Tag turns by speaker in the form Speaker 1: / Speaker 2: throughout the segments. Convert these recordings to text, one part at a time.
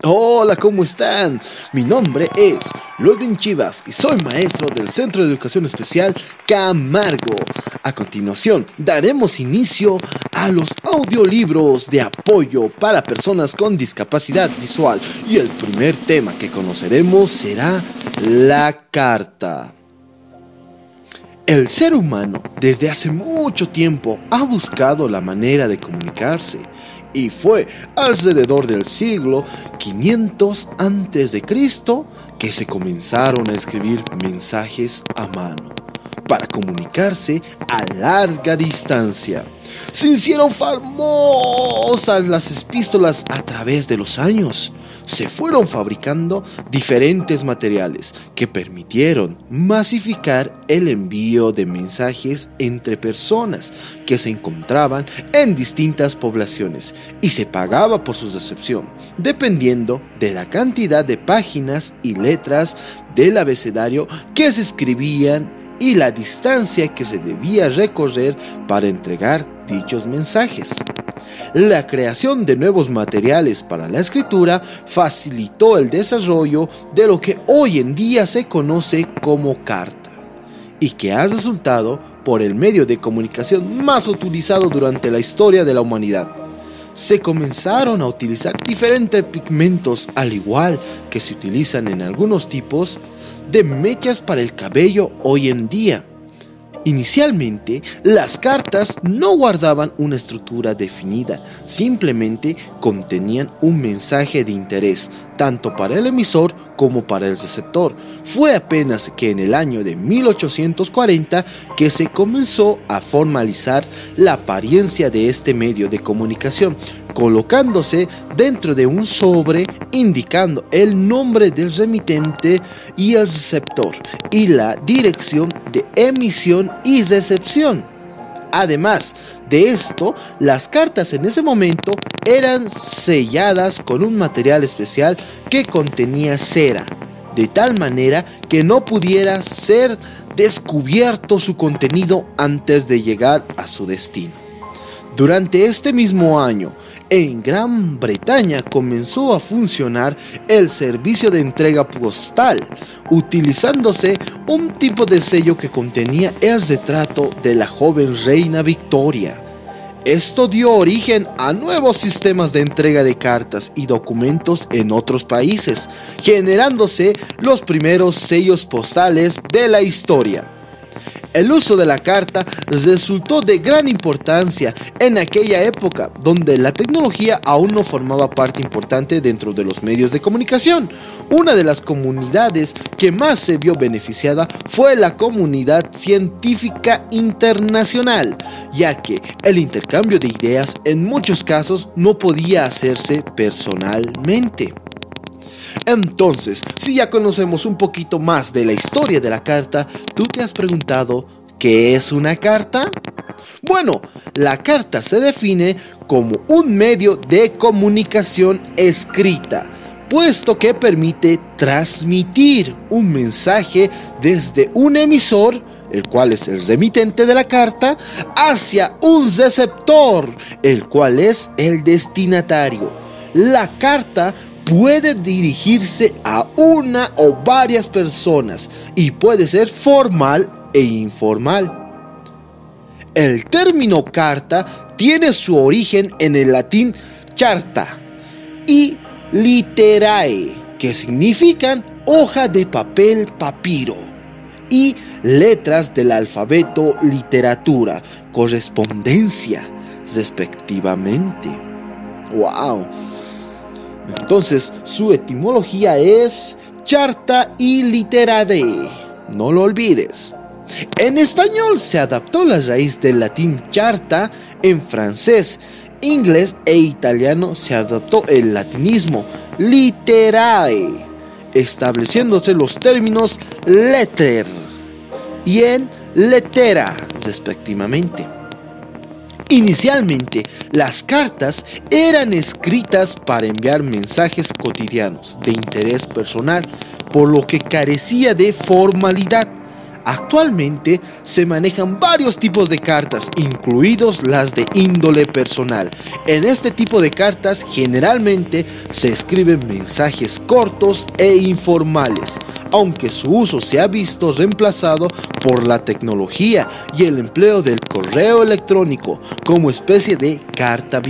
Speaker 1: Hola, ¿cómo están? Mi nombre es Ludwin Chivas y soy maestro del Centro de Educación Especial Camargo. A continuación, daremos inicio a los audiolibros de apoyo para personas con discapacidad visual y el primer tema que conoceremos será la carta. El ser humano desde hace mucho tiempo ha buscado la manera de comunicarse y fue alrededor del siglo 500 a.C. que se comenzaron a escribir mensajes a mano para comunicarse a larga distancia. Se hicieron famosas las epístolas a través de los años. Se fueron fabricando diferentes materiales que permitieron masificar el envío de mensajes entre personas que se encontraban en distintas poblaciones y se pagaba por su recepción, dependiendo de la cantidad de páginas y letras del abecedario que se escribían y la distancia que se debía recorrer para entregar dichos mensajes. La creación de nuevos materiales para la escritura facilitó el desarrollo de lo que hoy en día se conoce como carta, y que ha resultado por el medio de comunicación más utilizado durante la historia de la humanidad. Se comenzaron a utilizar diferentes pigmentos, al igual que se utilizan en algunos tipos de mechas para el cabello hoy en día. Inicialmente, las cartas no guardaban una estructura definida, simplemente contenían un mensaje de interés, tanto para el emisor como para el receptor. Fue apenas que en el año de 1840 que se comenzó a formalizar la apariencia de este medio de comunicación, colocándose dentro de un sobre indicando el nombre del remitente y el receptor y la dirección de emisión y recepción. Además de esto, las cartas en ese momento eran selladas con un material especial que contenía cera, de tal manera que no pudiera ser descubierto su contenido antes de llegar a su destino. Durante este mismo año, en Gran Bretaña comenzó a funcionar el servicio de entrega postal, utilizándose un tipo de sello que contenía el retrato de la joven reina Victoria. Esto dio origen a nuevos sistemas de entrega de cartas y documentos en otros países, generándose los primeros sellos postales de la historia. El uso de la carta resultó de gran importancia en aquella época, donde la tecnología aún no formaba parte importante dentro de los medios de comunicación. Una de las comunidades que más se vio beneficiada fue la comunidad científica internacional, ya que el intercambio de ideas en muchos casos no podía hacerse personalmente. Entonces, si ya conocemos un poquito más de la historia de la carta, ¿tú te has preguntado qué es una carta? Bueno, la carta se define como un medio de comunicación escrita, puesto que permite transmitir un mensaje desde un emisor, el cual es el remitente de la carta, hacia un receptor, el cual es el destinatario. La carta puede dirigirse a una o varias personas y puede ser formal e informal. El término carta tiene su origen en el latín charta y literae, que significan hoja de papel papiro, y letras del alfabeto literatura, correspondencia, respectivamente. ¡Wow! Entonces, su etimología es charta y literae. No lo olvides. En español se adaptó la raíz del latín charta. En francés, inglés e italiano se adaptó el latinismo literae, estableciéndose los términos letter y en lettera, respectivamente. Inicialmente, las cartas eran escritas para enviar mensajes cotidianos de interés personal, por lo que carecía de formalidad. Actualmente se manejan varios tipos de cartas, incluidos las de índole personal. En este tipo de cartas generalmente se escriben mensajes cortos e informales, aunque su uso se ha visto reemplazado por la tecnología y el empleo del correo electrónico como especie de carta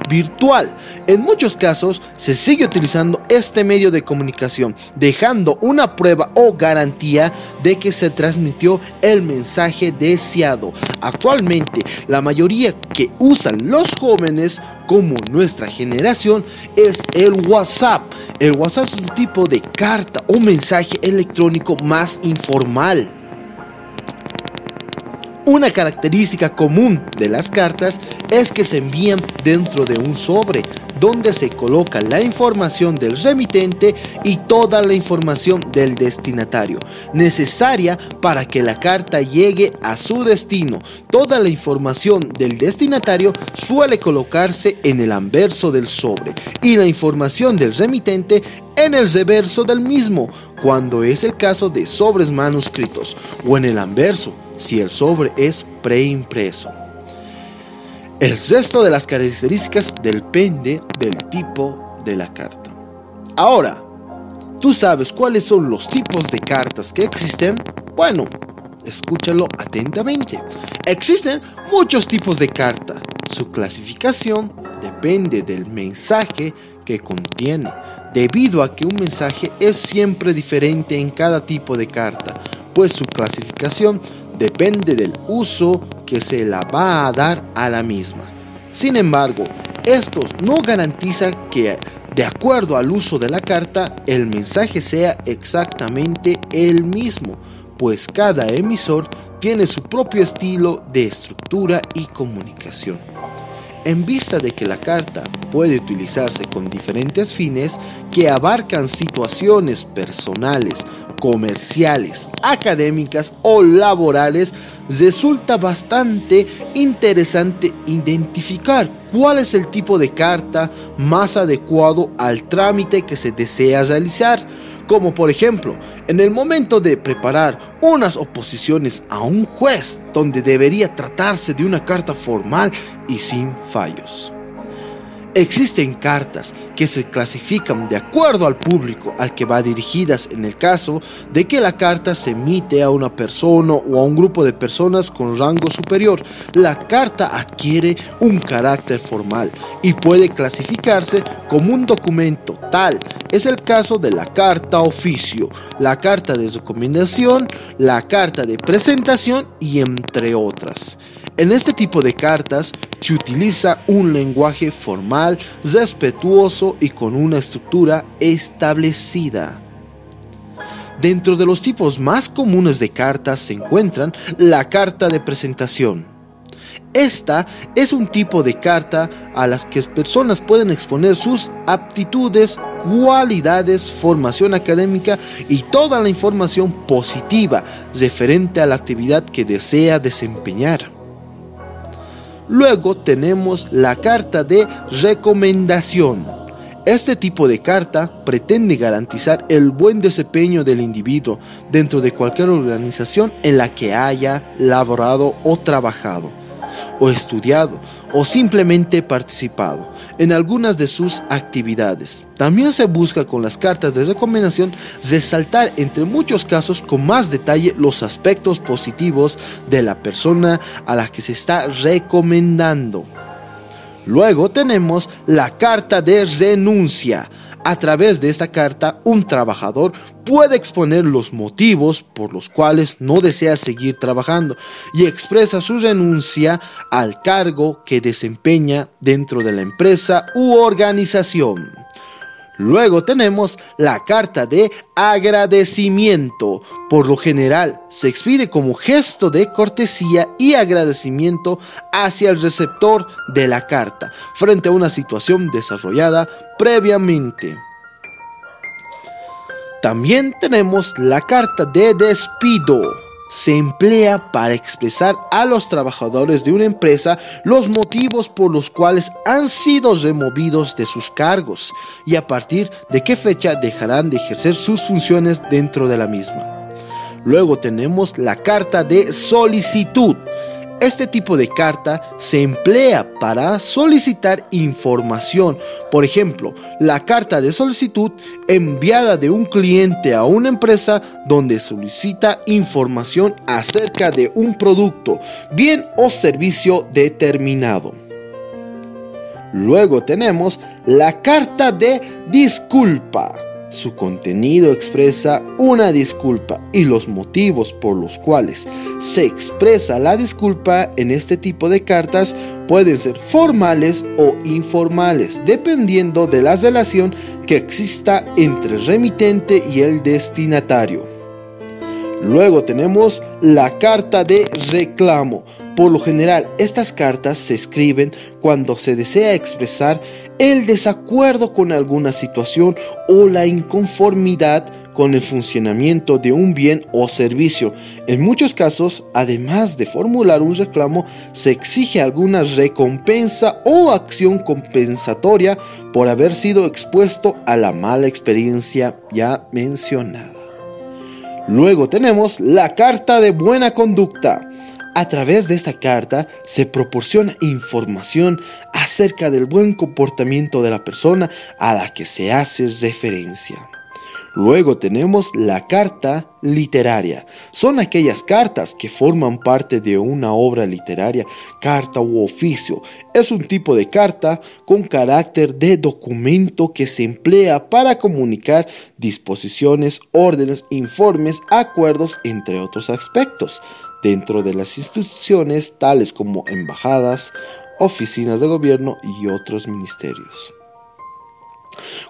Speaker 1: virtual. En muchos casos se sigue utilizando este medio de comunicación, dejando una prueba o garantía de que se transmitió el mensaje deseado. Actualmente, la mayoría que usan los jóvenes como nuestra generación es el WhatsApp. El WhatsApp es un tipo de carta o mensaje electrónico más informal. Una característica común de las cartas es que se envían dentro de un sobre, donde se coloca la información del remitente y toda la información del destinatario, necesaria para que la carta llegue a su destino. Toda la información del destinatario suele colocarse en el anverso del sobre y la información del remitente en el reverso del mismo, cuando es el caso de sobres manuscritos, o en el anverso, si el sobre es preimpreso. El resto de las características depende del tipo de la carta. Ahora, ¿tú sabes cuáles son los tipos de cartas que existen? Bueno, escúchalo atentamente. Existen muchos tipos de carta. Su clasificación depende del mensaje que contiene, debido a que un mensaje es siempre diferente en cada tipo de carta, pues su clasificación depende del uso que se la va a dar a la misma. Sin embargo, esto no garantiza que, de acuerdo al uso de la carta, el mensaje sea exactamente el mismo, pues cada emisor tiene su propio estilo de estructura y comunicación. En vista de que la carta puede utilizarse con diferentes fines que abarcan situaciones personales, comerciales, académicas o laborales, resulta bastante interesante identificar cuál es el tipo de carta más adecuado al trámite que se desea realizar, como por ejemplo, en el momento de preparar unas oposiciones a un juez, donde debería tratarse de una carta formal y sin fallos. Existen cartas que se clasifican de acuerdo al público al que va dirigidas en el caso de que la carta se emite a una persona o a un grupo de personas con rango superior. La carta adquiere un carácter formal y puede clasificarse como un documento tal. Es el caso de la carta oficio, la carta de recomendación, la carta de presentación y entre otras. En este tipo de cartas se utiliza un lenguaje formal, respetuoso y con una estructura establecida. Dentro de los tipos más comunes de cartas se encuentran la carta de presentación. Esta es un tipo de carta a las que personas pueden exponer sus aptitudes, cualidades, formación académica y toda la información positiva referente a la actividad que desea desempeñar. Luego tenemos la carta de recomendación. Este tipo de carta pretende garantizar el buen desempeño del individuo dentro de cualquier organización en la que haya laborado o trabajado, o estudiado, o simplemente participado en algunas de sus actividades. También se busca con las cartas de recomendación resaltar entre muchos casos con más detalle los aspectos positivos de la persona a la que se está recomendando. Luego tenemos la carta de renuncia. A través de esta carta, un trabajador puede exponer los motivos por los cuales no desea seguir trabajando y expresa su renuncia al cargo que desempeña dentro de la empresa u organización. Luego tenemos la carta de agradecimiento. Por lo general, se expide como gesto de cortesía y agradecimiento hacia el receptor de la carta frente a una situación desarrollada previamente. También tenemos la carta de despido. Se emplea para expresar a los trabajadores de una empresa los motivos por los cuales han sido removidos de sus cargos y a partir de qué fecha dejarán de ejercer sus funciones dentro de la misma. Luego tenemos la carta de solicitud. Este tipo de carta se emplea para solicitar información. Por ejemplo, la carta de solicitud enviada de un cliente a una empresa donde solicita información acerca de un producto, bien o servicio determinado. Luego tenemos la carta de disculpa. Su contenido expresa una disculpa y los motivos por los cuales se expresa la disculpa en este tipo de cartas pueden ser formales o informales, dependiendo de la relación que exista entre el remitente y el destinatario. Luego tenemos la carta de reclamo. Por lo general, estas cartas se escriben cuando se desea expresar el desacuerdo con alguna situación o la inconformidad con el funcionamiento de un bien o servicio. En muchos casos, además de formular un reclamo, se exige alguna recompensa o acción compensatoria por haber sido expuesto a la mala experiencia ya mencionada. Luego tenemos la carta de buena conducta. A través de esta carta se proporciona información acerca del buen comportamiento de la persona a la que se hace referencia. Luego tenemos la carta literaria. Son aquellas cartas que forman parte de una obra literaria, carta u oficio. Es un tipo de carta con carácter de documento que se emplea para comunicar disposiciones, órdenes, informes, acuerdos, entre otros aspectos, dentro de las instituciones tales como embajadas, oficinas de gobierno y otros ministerios.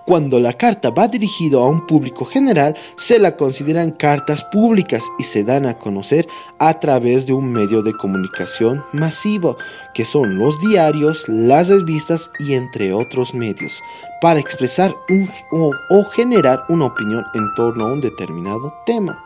Speaker 1: Cuando la carta va dirigida a un público general, se la consideran cartas públicas y se dan a conocer a través de un medio de comunicación masivo, que son los diarios, las revistas y entre otros medios, para expresar o generar una opinión en torno a un determinado tema.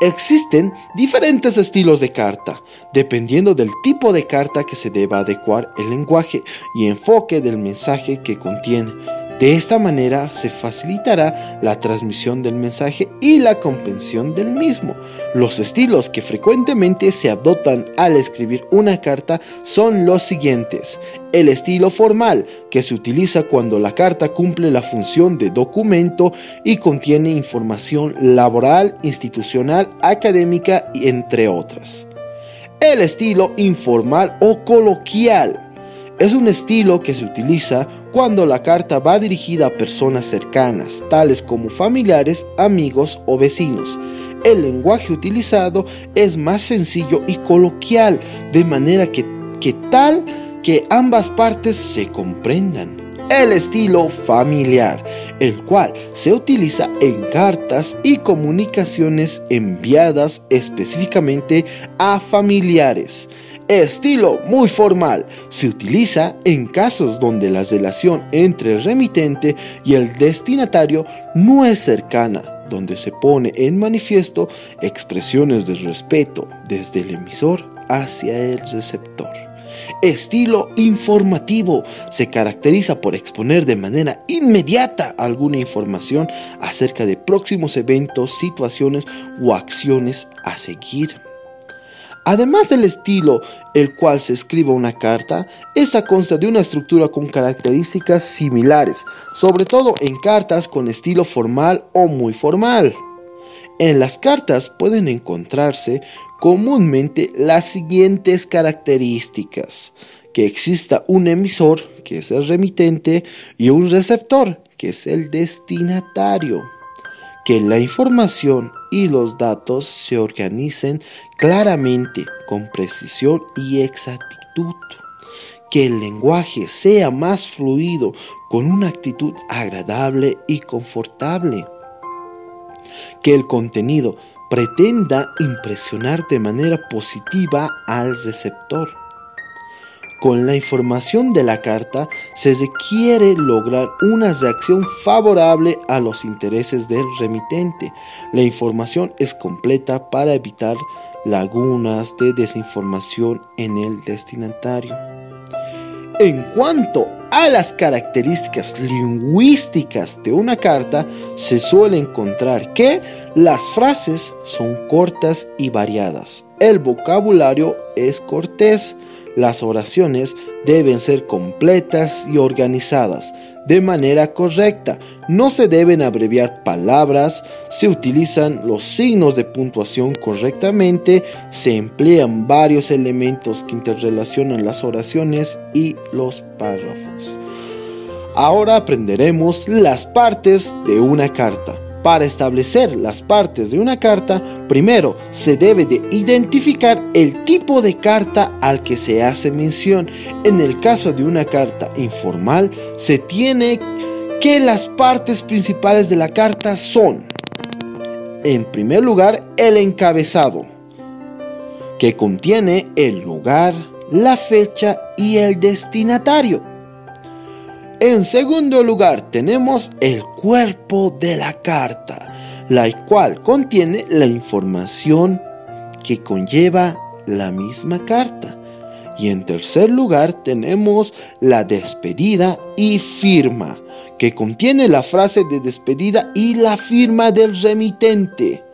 Speaker 1: Existen diferentes estilos de carta, dependiendo del tipo de carta que se deba adecuar el lenguaje y enfoque del mensaje que contiene. De esta manera se facilitará la transmisión del mensaje y la comprensión del mismo. Los estilos que frecuentemente se adoptan al escribir una carta son los siguientes. El estilo formal, que se utiliza cuando la carta cumple la función de documento y contiene información laboral, institucional, académica y entre otras. El estilo informal o coloquial es un estilo que se utiliza cuando la carta va dirigida a personas cercanas, tales como familiares, amigos o vecinos. El lenguaje utilizado es más sencillo y coloquial, de manera que ambas partes se comprendan. El estilo familiar, el cual se utiliza en cartas y comunicaciones enviadas específicamente a familiares. Estilo muy formal, se utiliza en casos donde la relación entre el remitente y el destinatario no es cercana, donde se pone en manifiesto expresiones de respeto desde el emisor hacia el receptor. Estilo informativo, se caracteriza por exponer de manera inmediata alguna información acerca de próximos eventos, situaciones o acciones a seguir. Además del estilo el cual se escribe una carta, esta consta de una estructura con características similares, sobre todo en cartas con estilo formal o muy formal. En las cartas pueden encontrarse comúnmente las siguientes características: que exista un emisor, que es el remitente, y un receptor, que es el destinatario. Que la información y los datos se organicen claramente, con precisión y exactitud. Que el lenguaje sea más fluido, con una actitud agradable y confortable. Que el contenido pretenda impresionar de manera positiva al receptor. Con la información de la carta se requiere lograr una reacción favorable a los intereses del remitente. La información es completa para evitar lagunas de desinformación en el destinatario. En cuanto a las características lingüísticas de una carta, se suele encontrar que las frases son cortas y variadas, el vocabulario es cortés, las oraciones deben ser completas y organizadas de manera correcta, no se deben abreviar palabras, se utilizan los signos de puntuación correctamente, se emplean varios elementos que interrelacionan las oraciones y los párrafos. Ahora aprenderemos las partes de una carta. Para establecer las partes de una carta, primero se debe de identificar el tipo de carta al que se hace mención. En el caso de una carta informal, se tiene que las partes principales de la carta son, en primer lugar, el encabezado, que contiene el lugar, la fecha y el destinatario. En segundo lugar, tenemos el cuerpo de la carta, la cual contiene la información que conlleva la misma carta. Y en tercer lugar, tenemos la despedida y firma, que contiene la frase de despedida y la firma del remitente.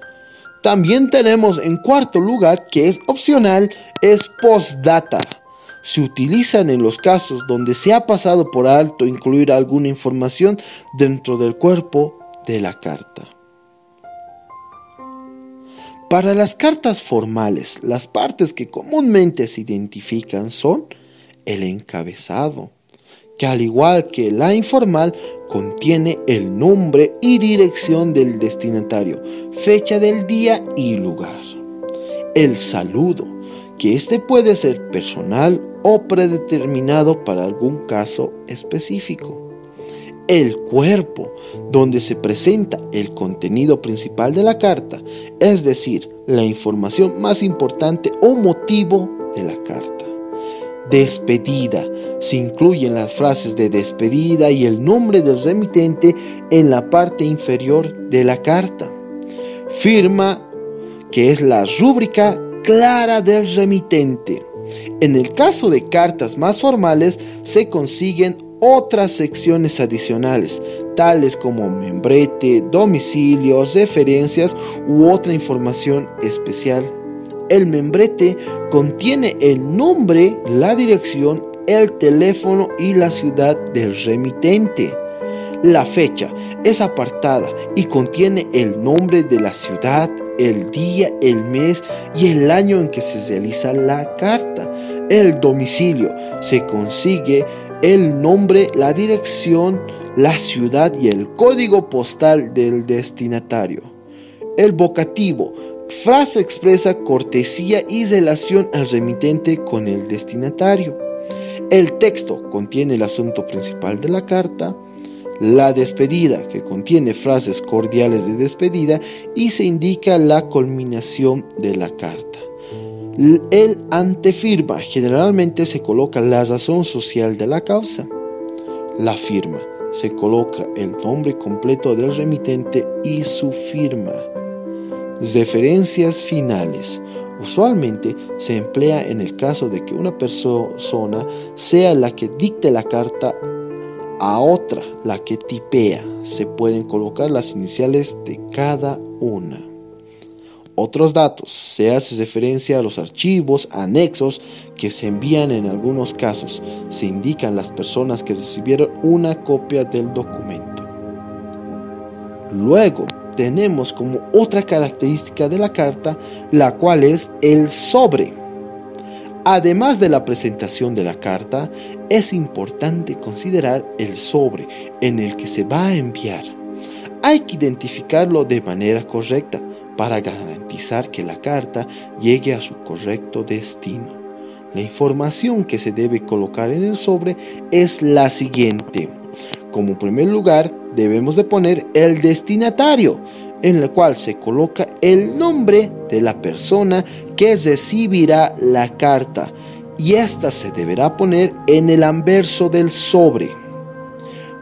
Speaker 1: También tenemos en cuarto lugar, que es opcional, es postdata. Se utilizan en los casos donde se ha pasado por alto incluir alguna información dentro del cuerpo de la carta. Para las cartas formales, las partes que comúnmente se identifican son el encabezado, que al igual que la informal, contiene el nombre y dirección del destinatario, fecha del día y lugar. El saludo, que este puede ser personal o predeterminado para algún caso específico. El cuerpo, donde se presenta el contenido principal de la carta, es decir, la información más importante o motivo de la carta. Despedida, se incluyen las frases de despedida y el nombre del remitente en la parte inferior de la carta. Firma, que es la rúbrica clara del remitente. En el caso de cartas más formales, se consiguen otras secciones adicionales, tales como membrete, domicilios, referencias u otra información especial. El membrete contiene el nombre, la dirección, el teléfono y la ciudad del remitente. La fecha es apartada y contiene el nombre de la ciudad, el día, el mes y el año en que se realiza la carta. El domicilio se consigue el nombre, la dirección, la ciudad y el código postal del destinatario. El vocativo, frase expresa cortesía y relación al remitente con el destinatario. El texto contiene el asunto principal de la carta. La despedida, que contiene frases cordiales de despedida y se indica la culminación de la carta. El antefirma, generalmente se coloca la razón social de la causa. La firma, se coloca el nombre completo del remitente y su firma. Referencias finales. Usualmente se emplea en el caso de que una persona sea la que dicte la carta a otra la que tipea. Se pueden colocar las iniciales de cada una. Otros datos. Se hace referencia a los archivos, anexos que se envían en algunos casos. Se indican las personas que recibieron una copia del documento. Luego tenemos como otra característica de la carta, la cual es el sobre. Además de la presentación de la carta, es importante considerar el sobre en el que se va a enviar. Hay que identificarlo de manera correcta para garantizar que la carta llegue a su correcto destino. La información que se debe colocar en el sobre es la siguiente. Como primer lugar, debemos de poner el destinatario, en el cual se coloca el nombre de la persona que recibirá la carta, y esta se deberá poner en el anverso del sobre.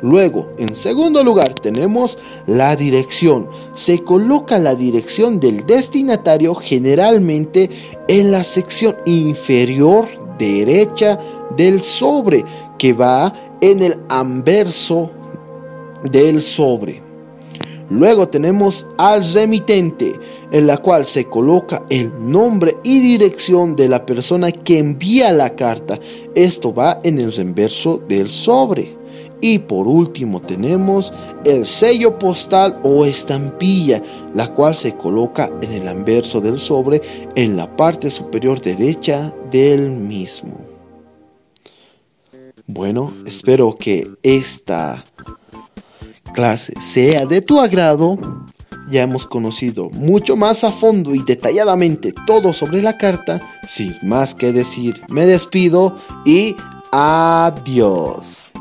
Speaker 1: Luego, en segundo lugar, tenemos la dirección. Se coloca la dirección del destinatario generalmente en la sección inferior derecha del sobre, que va en el anverso del sobre. Luego tenemos al remitente, en la cual se coloca el nombre y dirección de la persona que envía la carta. Esto va en el reverso del sobre. Y por último tenemos el sello postal o estampilla, la cual se coloca en el anverso del sobre en la parte superior derecha del mismo. Bueno, espero que esta clase sea de tu agrado. Ya hemos conocido mucho más a fondo y detalladamente todo sobre la carta. Sin más que decir, me despido y adiós.